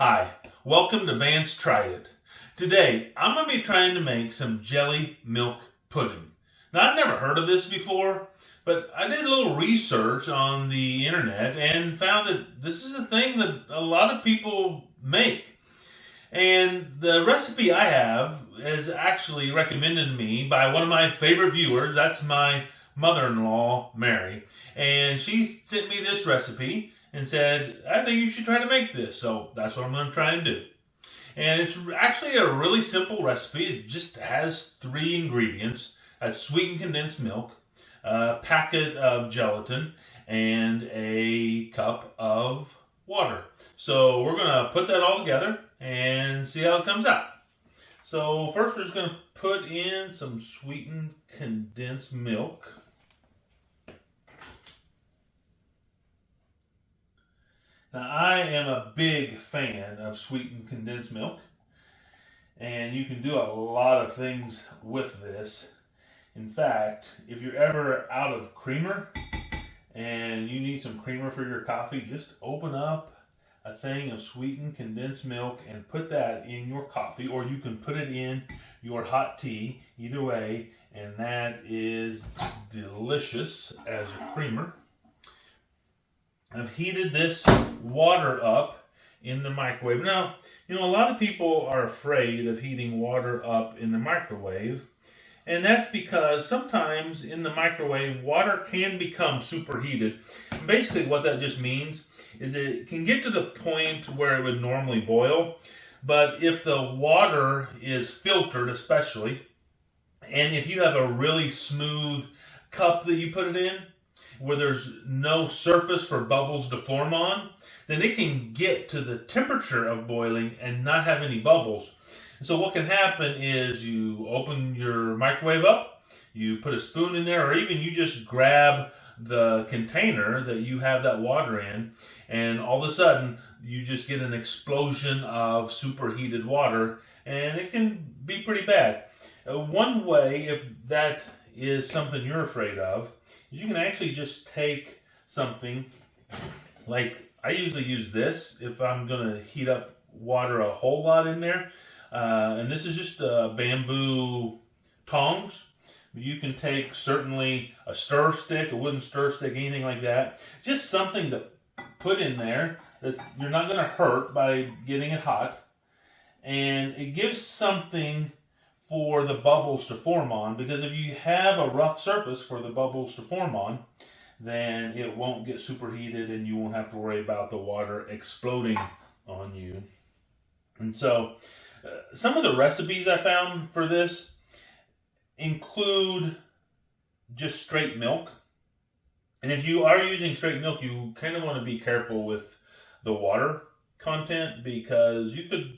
Hi, welcome to Vance Try It. Today, I'm going to be trying to make some jelly milk pudding. Now, I've never heard of this before, but I did a little research on the internet and found that this is a thing that a lot of people make. And the recipe I have is actually recommended to me by one of my favorite viewers. That's my mother-in-law, Mary. And she sent me this recipe and said, I think you should try to make this. So that's what I'm going to try and do. And it's actually a really simple recipe. It just has 3 ingredients. That's sweetened condensed milk, a packet of gelatin, and a cup of water. So we're going to put that all together and see how it comes out. So first we're just going to put in some sweetened condensed milk. Now, I am a big fan of sweetened condensed milk, and you can do a lot of things with this. In fact, if you're ever out of creamer and you need some creamer for your coffee, just open up a thing of sweetened condensed milk and put that in your coffee, or you can put it in your hot tea, either way, and that is delicious as a creamer. I've heated this water up in the microwave. Now, a lot of people are afraid of heating water up in the microwave, and that's because sometimes in the microwave, water can become superheated. And basically, what that just means is it can get to the point where it would normally boil, but if the water is filtered especially, and if you have a really smooth cup that you put it in, where there's no surface for bubbles to form on, then it can get to the temperature of boiling and not have any bubbles. So what can happen is you open your microwave up, you put a spoon in there, or even you just grab the container that you have that water in, and all of a sudden you just get an explosion of superheated water, and it can be pretty bad. One way, if that is something you're afraid of, is you can actually just take something like, I usually use this if I'm going to heat up water a whole lot in there. And this is just bamboo tongs. You can take certainly a stir stick, a wooden stir stick, anything like that. Just something to put in there that you're not going to hurt by getting it hot. And it gives something for the bubbles to form on, because if you have a rough surface for the bubbles to form on, then it won't get superheated and you won't have to worry about the water exploding on you. And so some of the recipes I found for this include just straight milk. And if you are using straight milk, you kind of want to be careful with the water content, because you could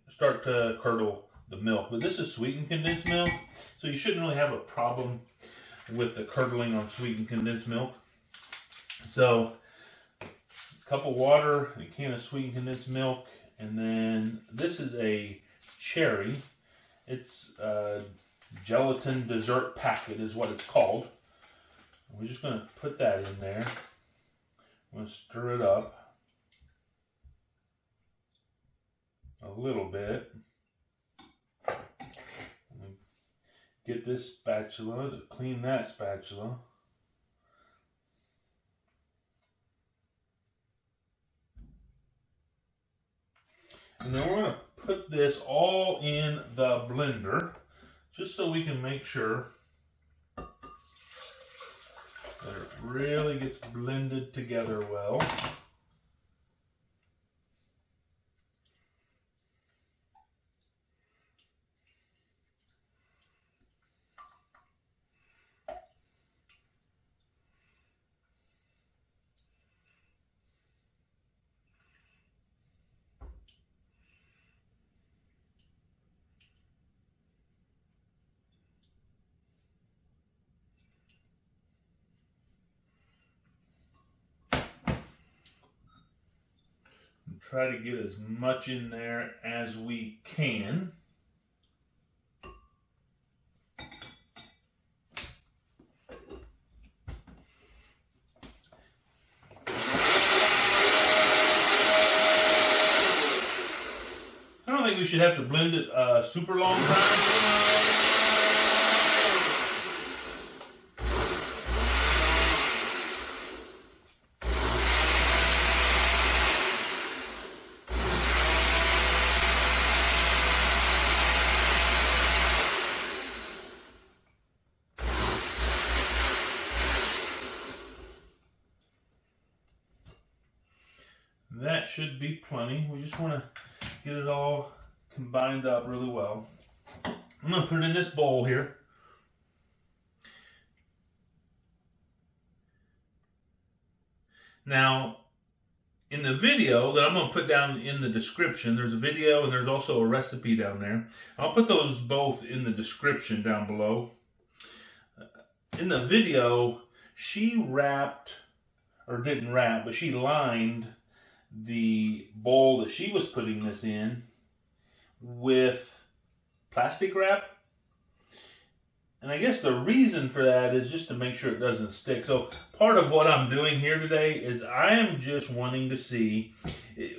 start to curdle the milk. But this is sweetened condensed milk, so you shouldn't really have a problem with the curdling on sweetened condensed milk. So a cup of water, a can of sweetened condensed milk, and then this is a cherry. It's a gelatin dessert packet is what it's called. We're just going to put that in there. I'm going to stir it up a little bit. Get this spatula to clean that spatula. And then we're going to put this all in the blender, just so we can make sure that it really gets blended together well. Try to get as much in there as we can. think we should have to blend it a super long time. That should be plenty. We just want to get it all combined up really well. I'm going to put it in this bowl here. Now, in the video that I'm going to put down in the description, there's a video and there's also a recipe down there. I'll put those both in the description down below. In the video, she wrapped, or didn't wrap, but she lined the bowl that she was putting this in with plastic wrap. And I guess the reason for that is just to make sure it doesn't stick. So part of what I'm doing here today is I am just wanting to see,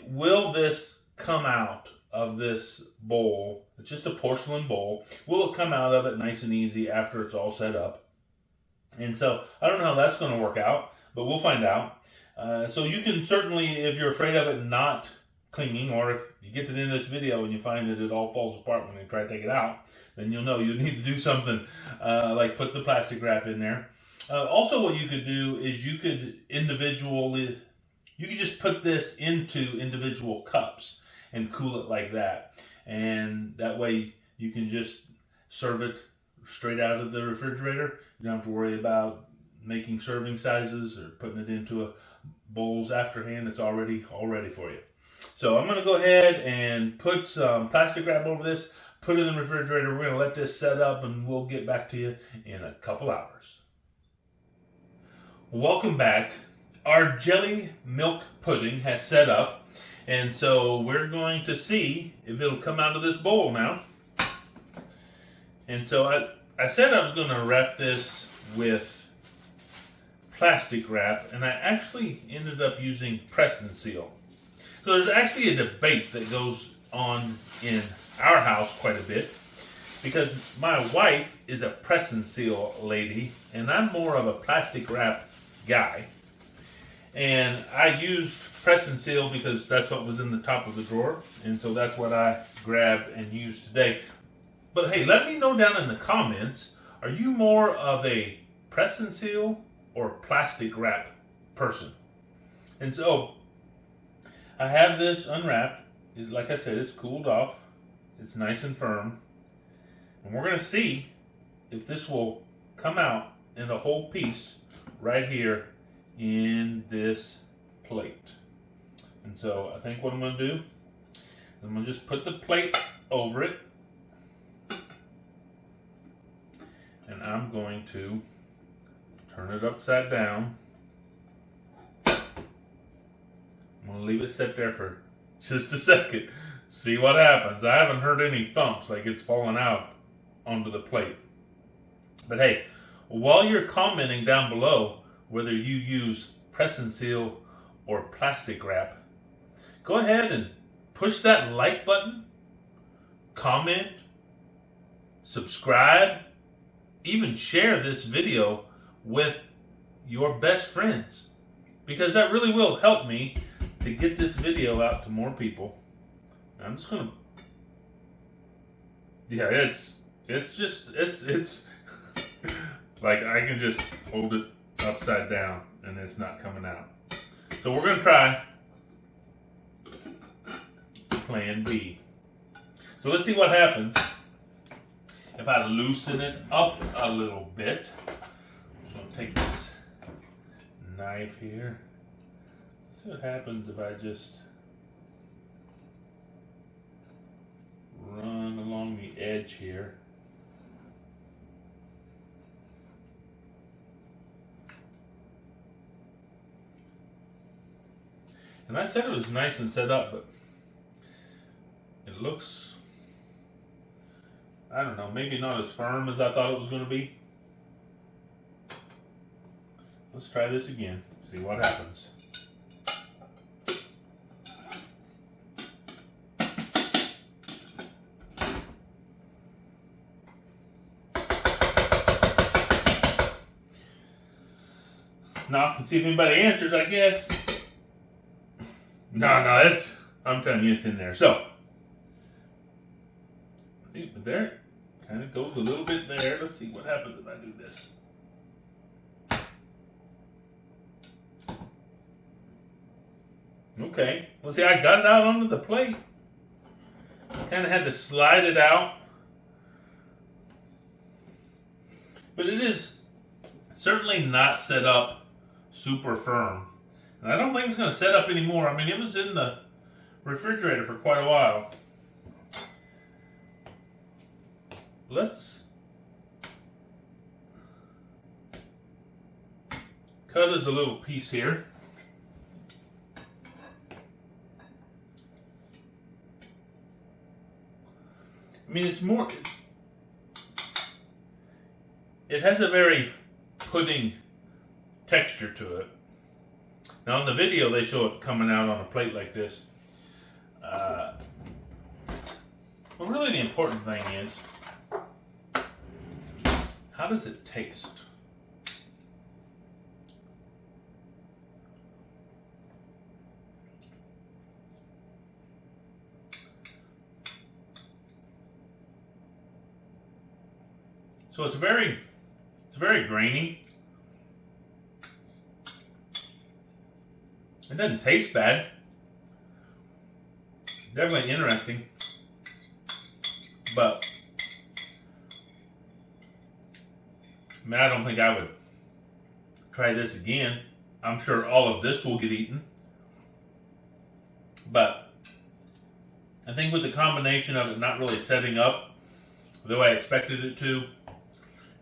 will this come out of this bowl? It's just a porcelain bowl. Will it come out of it nice and easy after it's all set up? And so I don't know how that's going to work out, but we'll find out. So you can certainly, if you're afraid of it not clinging, or if you get to the end of this video and you find that it all falls apart when you try to take it out, then you'll know you need to do something like put the plastic wrap in there. Also, what you could do is you could just put this into individual cups and cool it like that. And that way you can just serve it straight out of the refrigerator. You don't have to worry about making serving sizes or putting it into bowls afterhand. It's already all ready for you. So I'm going to go ahead and put some plastic wrap over this, put it in the refrigerator. We're going to let this set up and we'll get back to you in a couple hours. Welcome back. Our jelly milk pudding has set up, and so we're going to see if it'll come out of this bowl now. And so I said I was going to wrap this with plastic wrap, and I actually ended up using press and seal. So there's actually a debate that goes on in our house quite a bit, because my wife is a press and seal lady, and I'm more of a plastic wrap guy. And I used press and seal because that's what was in the top of the drawer, and so that's what I grabbed and used today. But hey, let me know down in the comments, are you more of a press and seal or plastic wrap person? And so I have this unwrapped. Like I said, it's cooled off. It's nice and firm. And we're going to see if this will come out in a whole piece right here in this plate. And so I think what I'm going to do, I'm going to just put the plate over it. And I'm going to turn it upside down. I'm going to leave it sit there for just a second. See what happens. I haven't heard any thumps like it's falling out onto the plate. But hey, while you're commenting down below whether you use press and seal or plastic wrap, go ahead and push that like button, comment, subscribe, even share this video with your best friends, because that really will help me to get this video out to more people. I'm just gonna, it's like I can just hold it upside down and it's not coming out. So we're gonna try plan B. So let's see what happens if I loosen it up a little bit. I'm just gonna take this knife here. Let's see what happens if I just run along the edge here. And I said it was nice and set up, but it looks, I don't know, maybe not as firm as I thought it was going to be. Let's try this again, see what happens. knock and see if anybody answers, I guess. No, I'm telling you, it's in there. So, see, but there, kind of goes a little bit there. Let's see what happens if I do this. Okay, well, see, I got it out onto the plate. Kind of had to slide it out. But it is certainly not set up super firm. And I don't think it's going to set up anymore. I mean, it was in the refrigerator for quite a while. Let's cut us a little piece here. I mean, it's more... It has a very pudding texture to it. Now, in the video, they show it coming out on a plate like this. Well, really, the important thing is, how does it taste? So it's very grainy. It doesn't taste bad. Definitely interesting. But I mean, I don't think I would try this again. I'm sure all of this will get eaten. But I think with the combination of it not really setting up the way I expected it to,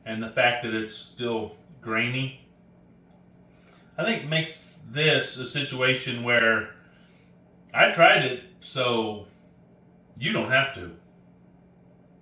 and the fact that it's still grainy, I think makes this a situation where I tried it so you don't have to.